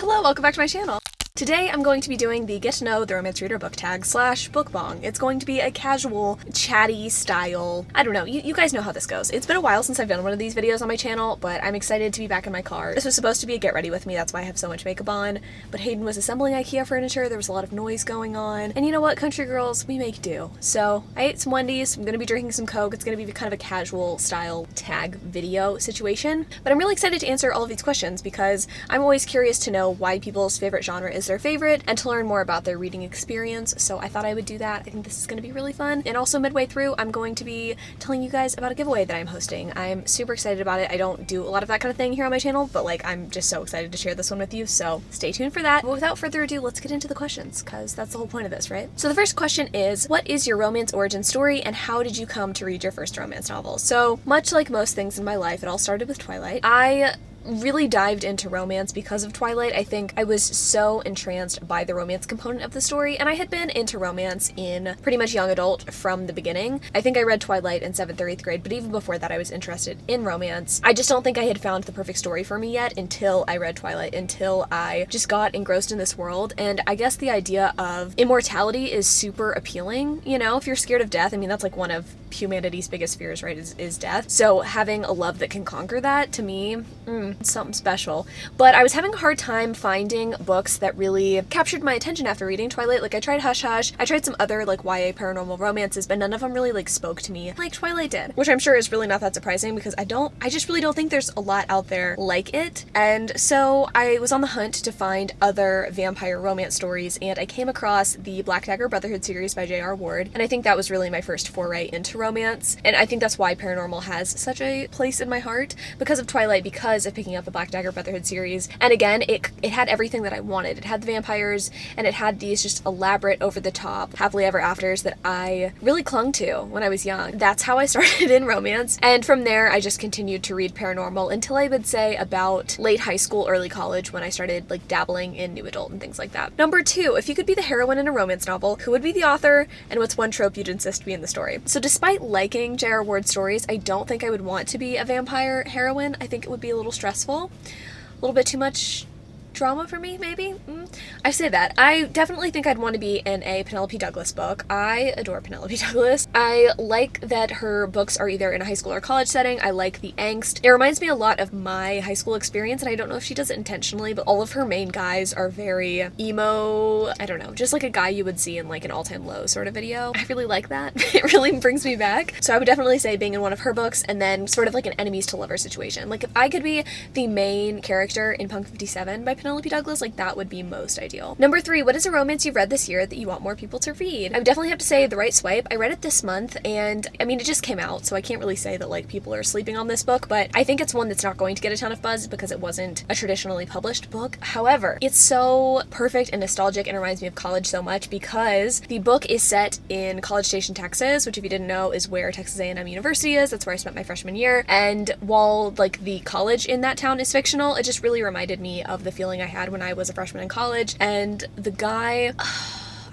Hello, welcome back to my channel. Today I'm going to be doing the Get to Know the Romance Reader book tag / BOOKBANG. It's going to be a casual, chatty style. I don't know, you guys know how this goes. It's been a while since I've done one of these videos on my channel, but I'm excited to be back in my car. This was supposed to be a get ready with me, that's why I have so much makeup on, but Hayden was assembling IKEA furniture, there was a lot of noise going on, and you know what, country girls, we make do. So I ate some Wendy's, I'm gonna be drinking some Coke, it's gonna be kind of a casual style tag video situation, but I'm really excited to answer all of these questions because I'm always curious to know why people's favorite genre is their favorite and to learn more about their reading experience, so I thought I would do that. I think this is going to be really fun. And also midway through, I'm going to be telling you guys about a giveaway that I'm hosting. I'm super excited about it. I don't do a lot of that kind of thing here on my channel, but like I'm just so excited to share this one with you, so stay tuned for that. But without further ado, let's get into the questions, because that's the whole point of this, right? So the first question is, what is your romance origin story and how did you come to read your first romance novel? So much like most things in my life, it all started with Twilight. I really dived into romance because of Twilight. I think I was so entranced by the romance component of the story, and I had been into romance in pretty much young adult from the beginning. I think I read Twilight in 7th or 8th grade, but even before that I was interested in romance. I just don't think I had found the perfect story for me yet until I read Twilight, until I just got engrossed in this world, and I guess the idea of immortality is super appealing, you know? If you're scared of death, I mean, that's like one of humanity's biggest fears, right, is death. So having a love that can conquer that, to me, something special. But I was having a hard time finding books that really captured my attention after reading Twilight. Like I tried Hush Hush, I tried some other like YA paranormal romances, but none of them really like spoke to me like Twilight did, which I'm sure is really not that surprising because I just really don't think there's a lot out there like it. And so I was on the hunt to find other vampire romance stories, and I came across the Black Dagger Brotherhood series by J.R. Ward, and I think that was really my first foray into romance, and I think that's why paranormal has such a place in my heart, because of Twilight, because of picking up the Black Dagger Brotherhood series. And again, it had everything that I wanted. It had the vampires, and it had these just elaborate, over-the-top happily ever afters that I really clung to when I was young. That's how I started in romance, and from there I just continued to read paranormal until I would say about late high school, early college, when I started like dabbling in new adult and things like that. Number 2, if you could be the heroine in a romance novel, who would be the author, and what's one trope you'd insist be in the story? So despite liking J.R. Ward stories, I don't think I would want to be a vampire heroine. I think it would be a little stressful. A little bit too much drama for me, maybe? I say that. I definitely think I'd want to be in a Penelope Douglas book. I adore Penelope Douglas. I like that her books are either in a high school or college setting. I like the angst. It reminds me a lot of my high school experience, and I don't know if she does it intentionally, but all of her main guys are very emo, I don't know, just like a guy you would see in like an All Time Low sort of video. I really like that. It really brings me back. So I would definitely say being in one of her books, and then sort of like an enemies to lovers situation. Like if I could be the main character in Punk 57 by Penelope Douglas, like that would be most ideal. Number 3, what is a romance you've read this year that you want more people to read? I would definitely have to say The Right Swipe. I read it this month, and I mean, it just came out, so I can't really say that like people are sleeping on this book, but I think it's one that's not going to get a ton of buzz because it wasn't a traditionally published book. However, it's so perfect and nostalgic and reminds me of college so much because the book is set in College Station, Texas, which if you didn't know is where Texas A&M University is. That's where I spent my freshman year, and while like the college in that town is fictional, it just really reminded me of the feeling I had when I was a freshman in college. And the guy,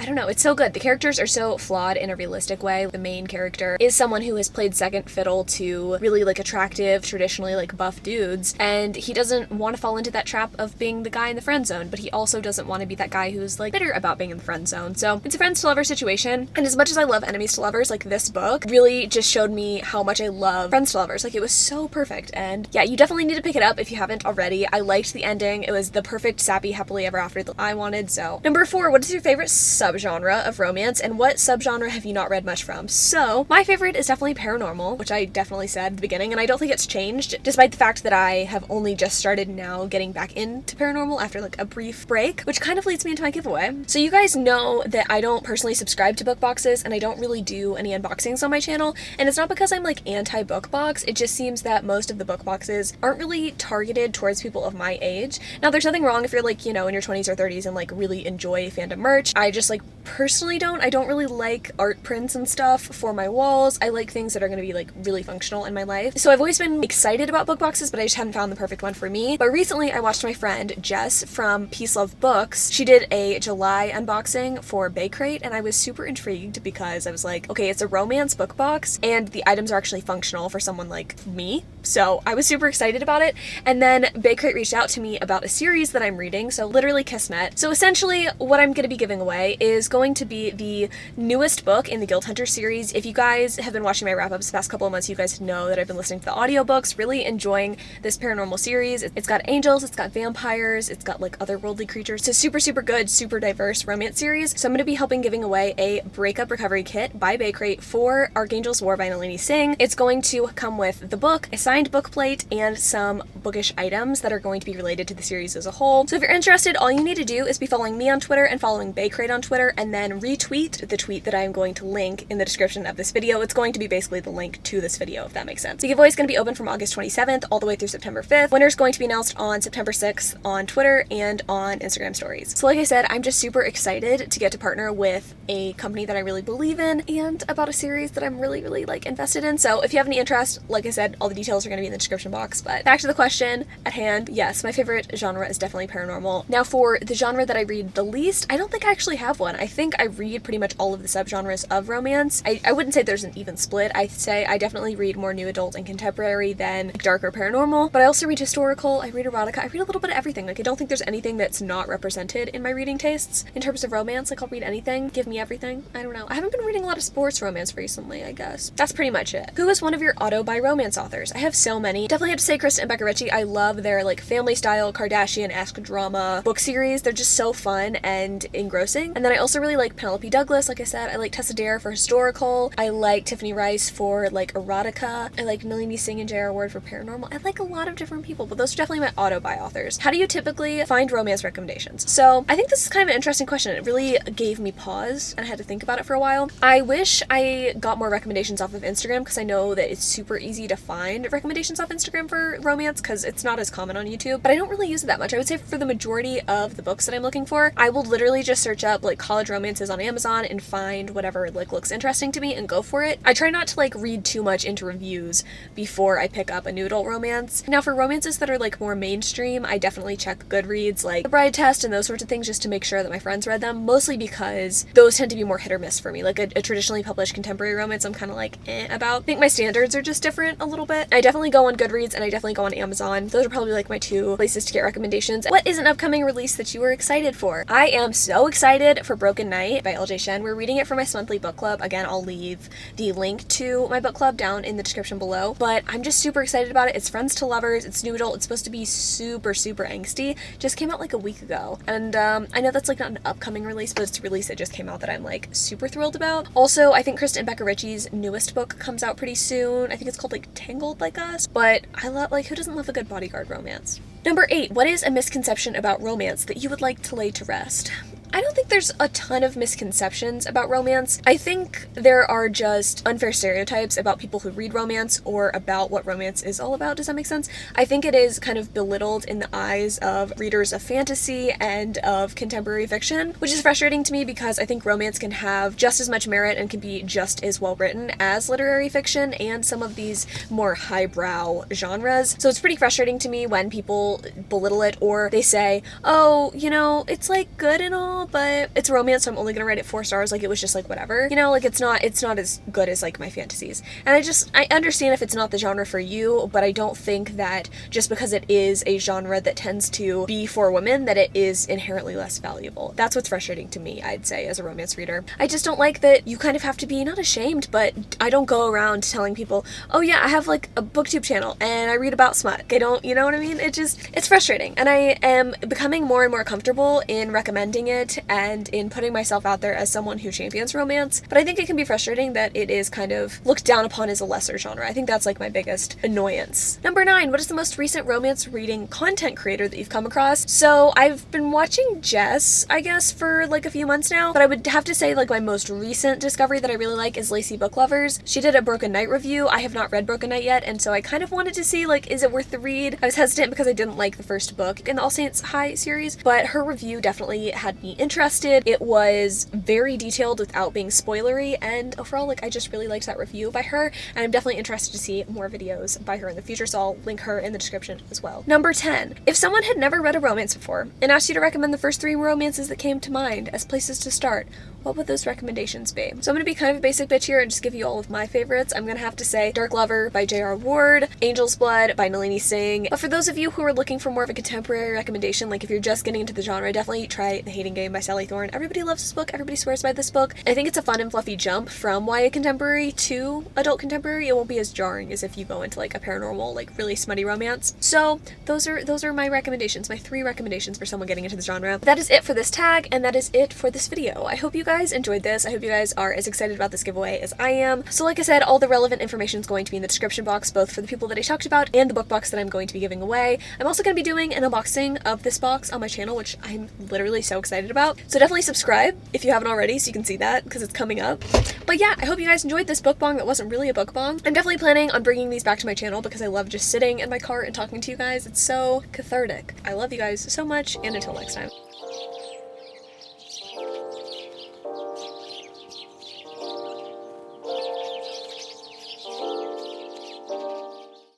I don't know, it's so good. The characters are so flawed in a realistic way. The main character is someone who has played second fiddle to really like attractive, traditionally like buff dudes, and he doesn't want to fall into that trap of being the guy in the friend zone, but he also doesn't want to be that guy who's like bitter about being in the friend zone. So it's a friends to lover situation, and as much as I love enemies to lovers, like this book really just showed me how much I love friends to lovers. Like it was so perfect, and yeah, you definitely need to pick it up if you haven't already. I liked the ending. It was the perfect sappy happily ever after that I wanted. So number 4, what is your favorite subgenre of romance, and what subgenre have you not read much from? So my favorite is definitely paranormal, which I definitely said at the beginning, and I don't think it's changed despite the fact that I have only just started now getting back into paranormal after like a brief break, which kind of leads me into my giveaway. So you guys know that I don't personally subscribe to book boxes, and I don't really do any unboxings on my channel, and it's not because I'm like anti-book box. It just seems that most of the book boxes aren't really targeted towards people of my age. Now there's nothing wrong if you're like, you know, in your 20s or 30s and like really enjoy fandom merch. I just like personally don't. I don't really like art prints and stuff for my walls. I like things that are going to be like really functional in my life. So I've always been excited about book boxes, but I just hadn't found the perfect one for me. But recently I watched my friend Jess from Peace Love Books. She did a July unboxing for Bay Crate, and I was super intrigued because I was like, okay, it's a romance book box and the items are actually functional for someone like me. So I was super excited about it. And then Bay Crate reached out to me about a series that I'm reading, so literally Kismet. So essentially what I'm going to be giving away is going to be the newest book in the Guild Hunter series. If you guys have been watching my wrap-ups the past couple of months, you guys know that I've been listening to the audiobooks, really enjoying this paranormal series. It's got angels, it's got vampires, it's got like otherworldly creatures. It's a super, super good, super diverse romance series. So I'm going to be helping giving away a breakup recovery kit by Bay Crate for Archangel's War by Nalini Singh. It's going to come with the book, a signed book plate, and some bookish items that are going to be related to the series as a whole. So if you're interested, all you need to do is be following me on Twitter and following Bay Crate on Twitter, and then retweet the tweet that I am going to link in the description of this video. It's going to be basically the link to this video, if that makes sense. The giveaway is going to be open from August 27th all the way through September 5th. Winner's going to be announced on September 6th on Twitter and on Instagram stories. So like I said, I'm just super excited to get to partner with a company that I really believe in and about a series that I'm really, really like invested in. So if you have any interest, like I said, all the details are going to be in the description box. But back to the question at hand, yes, my favorite genre is definitely paranormal. Now for the genre that I read the least, I don't think I actually have one. I think I read pretty much all of the subgenres of romance. I wouldn't say there's an even split. I'd say I definitely read more new adult and contemporary than darker paranormal, but I also read historical, I read erotica, I read a little bit of everything. Like I don't think there's anything that's not represented in my reading tastes. In terms of romance, like I'll read anything, give me everything. I don't know. I haven't been reading a lot of sports romance recently, I guess. That's pretty much it. Who is one of your auto-buy romance authors? I have so many. Definitely have to say Kristen and Becca Ritchie. I love their like family style Kardashian-esque drama book series. They're just so fun and engrossing. And then I also really like Penelope Douglas, like I said. I like Tessa Dare for historical. I like Tiffany Rice for like erotica. I like Nalini Singh and J.R. Ward for paranormal. I like a lot of different people, but those are definitely my auto-buy authors. How do you typically find romance recommendations? So I think this is kind of an interesting question. It really gave me pause and I had to think about it for a while. I wish I got more recommendations off of Instagram because I know that it's super easy to find recommendations off Instagram for romance because it's not as common on YouTube, but I don't really use it that much. I would say for the majority of the books that I'm looking for, I will literally just search up like college romances on Amazon and find whatever like looks interesting to me and go for it. I try not to like read too much into reviews before I pick up a new adult romance. Now for romances that are like more mainstream, I definitely check Goodreads, like The Bride Test and those sorts of things just to make sure that my friends read them, mostly because those tend to be more hit or miss for me. Like a traditionally published contemporary romance, I'm kind of like about. I think my standards are just different a little bit. I definitely go on Goodreads and I definitely go on Amazon. Those are probably like my two places to get recommendations. What is an upcoming release that you were excited for? I am so excited for Broken Night by LJ Shen. We're reading it for my monthly book club. Again, I'll leave the link to my book club down in the description below, but I'm just super excited about it. It's friends to lovers, it's new adult, it's supposed to be super, super angsty. Just came out like a week ago, and I know that's like not an upcoming release, but it's a release that just came out that I'm like super thrilled about. Also, I think Kristen and Becca Ritchie's newest book comes out pretty soon. I think it's called like Tangled Like Us, but I love, like, who doesn't love a good bodyguard romance? Number 8, what is a misconception about romance that you would like to lay to rest? I don't think there's a ton of misconceptions about romance. I think there are just unfair stereotypes about people who read romance or about what romance is all about. Does that make sense? I think it is kind of belittled in the eyes of readers of fantasy and of contemporary fiction, which is frustrating to me because I think romance can have just as much merit and can be just as well written as literary fiction and some of these more highbrow genres. So it's pretty frustrating to me when people belittle it or they say, oh, you know, it's like good and all, but it's romance, so I'm only gonna rate it 4 stars, like it was just like whatever, you know, like it's not as good as like my fantasies. And I understand if it's not the genre for you, but I don't think that just because it is a genre that tends to be for women that it is inherently less valuable. That's what's frustrating to me, I'd say, as a romance reader. I just don't like that you kind of have to be not ashamed, but I don't go around telling people, oh yeah, I have like a booktube channel and I read about smut. I don't, you know what I mean? It's frustrating, and I am becoming more and more comfortable in recommending it and in putting myself out there as someone who champions romance, but I think it can be frustrating that it is kind of looked down upon as a lesser genre. I think that's like my biggest annoyance. Number 9, what is the most recent romance reading content creator that you've come across? So I've been watching Jess, I guess, for like a few months now, but I would have to say like my most recent discovery that I really like is Lacey Book Lovers. She did a Broken Night review. I have not read Broken Night yet, and so I kind of wanted to see like, is it worth the read? I was hesitant because I didn't like the first book in the All Saints High series, but her review definitely had me interested. It was very detailed without being spoilery, and overall, like, I just really liked that review by her, and I'm definitely interested to see more videos by her in the future, so I'll link her in the description as well. Number 10. If someone had never read a romance before and asked you to recommend the first 3 romances that came to mind as places to start, what would those recommendations be? So I'm going to be kind of a basic bitch here and just give you all of my favorites. I'm going to have to say Dark Lover by J.R. Ward, Angel's Blood by Nalini Singh. But for those of you who are looking for more of a contemporary recommendation, like if you're just getting into the genre, definitely try The Hating Game by Sally Thorne. Everybody loves this book. Everybody swears by this book. I think it's a fun and fluffy jump from YA contemporary to adult contemporary. It won't be as jarring as if you go into like a paranormal, like really smutty romance. So those are my recommendations, my 3 recommendations for someone getting into the genre. That is it for this tag, and that is it for this video. I hope you guys enjoyed this. I hope you guys are as excited about this giveaway as I am. So like I said, all the relevant information is going to be in the description box, both for the people that I talked about and the book box that I'm going to be giving away. I'm also going to be doing an unboxing of this box on my channel, which I'm literally so excited about. So definitely subscribe if you haven't already so you can see that because it's coming up. But yeah, I hope you guys enjoyed this book bong that wasn't really a book bong. I'm definitely planning on bringing these back to my channel because I love just sitting in my car and talking to you guys. It's so cathartic. I love you guys so much, and until next time.